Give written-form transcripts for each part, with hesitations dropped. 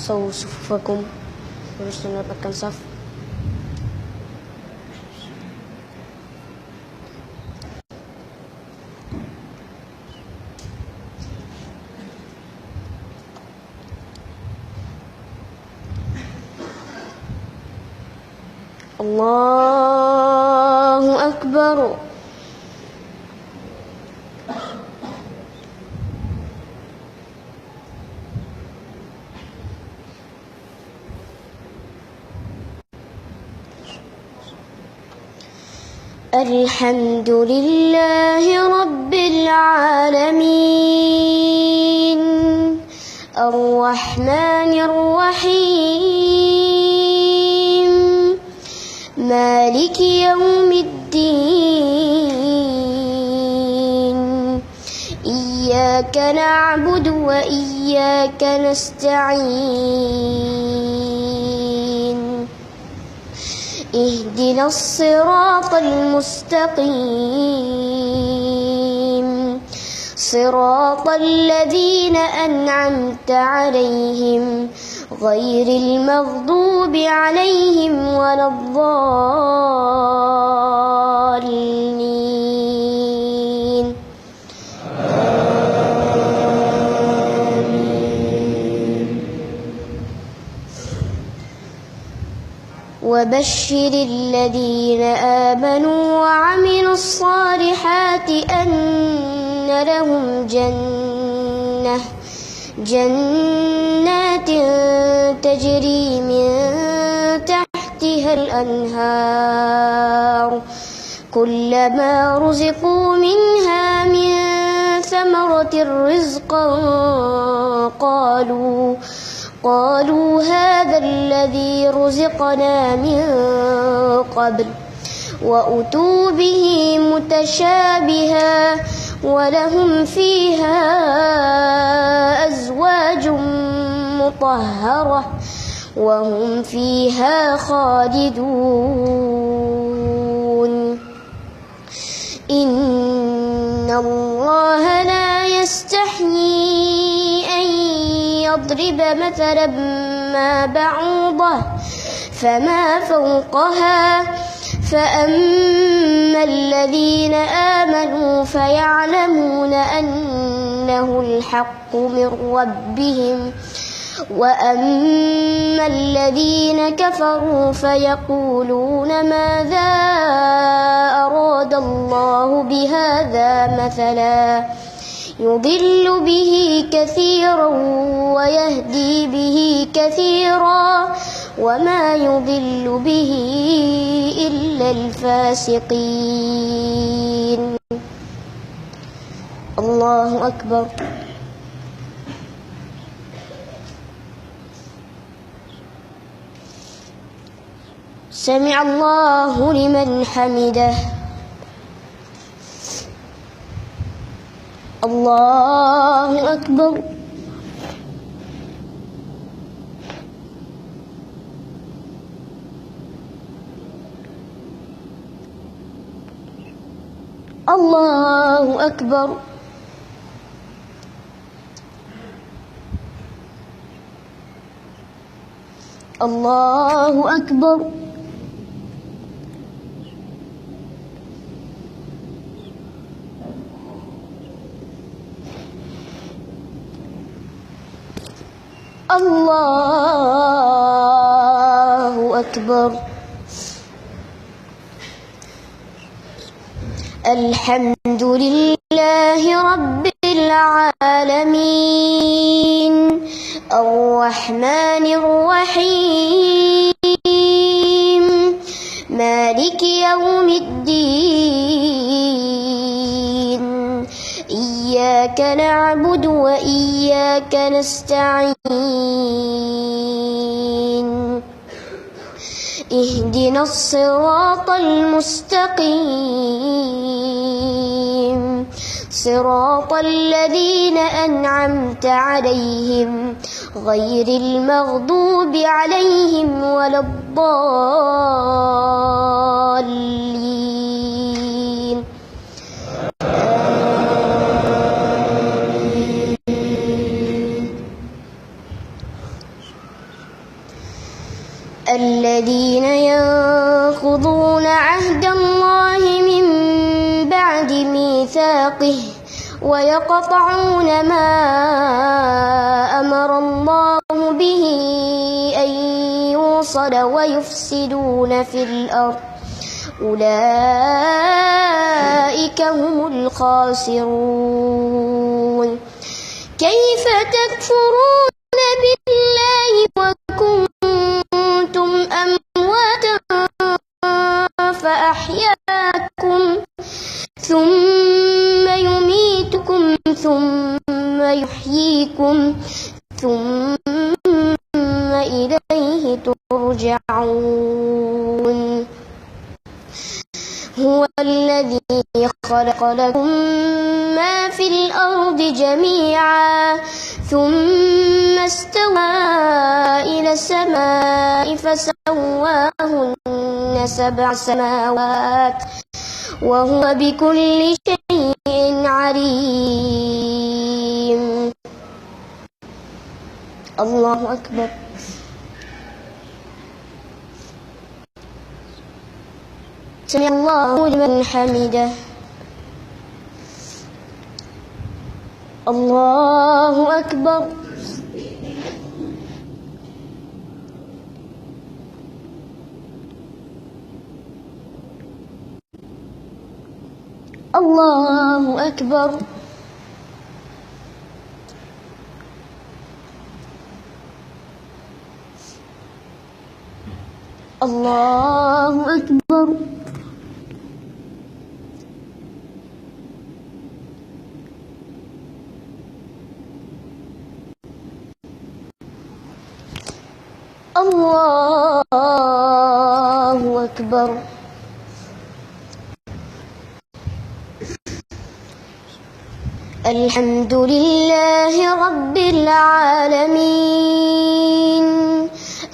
sawu sufufakum, terus mendapatkan saf. Allahu Akbar. Alhamdulillahi Rabbil Alamin, Ar-Rahmanir Rahim, Maliki Yawmiddin, Iyyaka na'budu wa iyyaka nasta'in, اهدنا الصراط المستقيم صراط الذين أنعمت عليهم غير المغضوب عليهم ولا الضالين. وبشر الذين آمنوا وعملوا الصالحات أن لهم جنات تجري من تحتها الأنهار كلما رزقوا منها من ثمرة رزقا قالوا هذا الذي رزقنا من قبل وأتوا به متشابها ولهم فيها أزواج مطهرة وهم فيها خالدون. إن الله لا يستحيي أن يضرب مثلا ما بعوضة فما فوقها فأما الذين آمنوا فيعلمون أنه الحق من ربهم وأما الذين كفروا فيقولون ماذا أراد الله بهذا مثلا يضل به كثيرا ويهدي به كثيرا وما يضل به إلا الفاسقين. الله أكبر. سمع الله لمن حمده. الله أكبر. الله أكبر. الله أكبر. الله أكبر. الحمد لله رب العالمين الرحمن الرحيم مالك يوم الدين إياك نعبد وإياك نستعين اهدنا الصراط المستقيم صراط الذين أنعمت عليهم غير المغضوب عليهم ولا الضالين. بعد ميثاقه ويقطعون ما أمر الله به أن يوصل ويفسدون في الأرض أولئك هم الخاسرون. كيف تكفرون بالله وكنتم أمواتا فأحياكم ثم يميتكم ثم يحييكم ثم إليه ترجعون. هو الذي خلق لكم ما في الأرض جميعا ثم استوى إلى السماء فسواهن 7 سماوات وهو بكل شيء عليم. الله أكبر. سمع الله لمن حمده. الله أكبر. الله أكبر. الله أكبر. الله أكبر. الحمد لله رب العالمين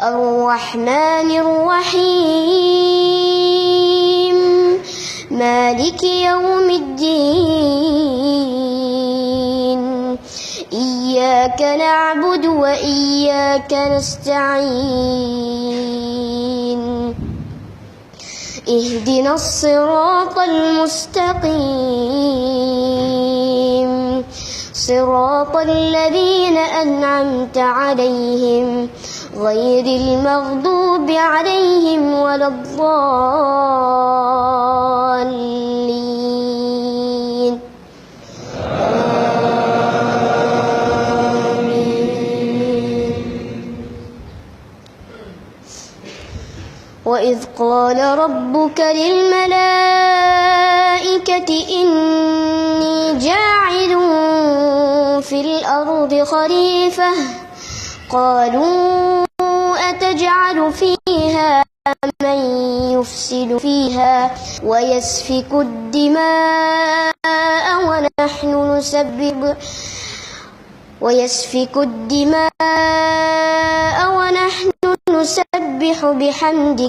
الرحمن الرحيم مالك يوم الدين إياك نعبد وإياك نستعين اهدنا الصراط المستقيم صراط الذين أنعمت عليهم غير المغضوب عليهم ولا الضالين. وإذ قال ربك للملائكة إني جاعل في الأرض خليفة قالوا أتجعل فيها من يفسد فيها ويسفك الدماء ونحن نسبح بحمدك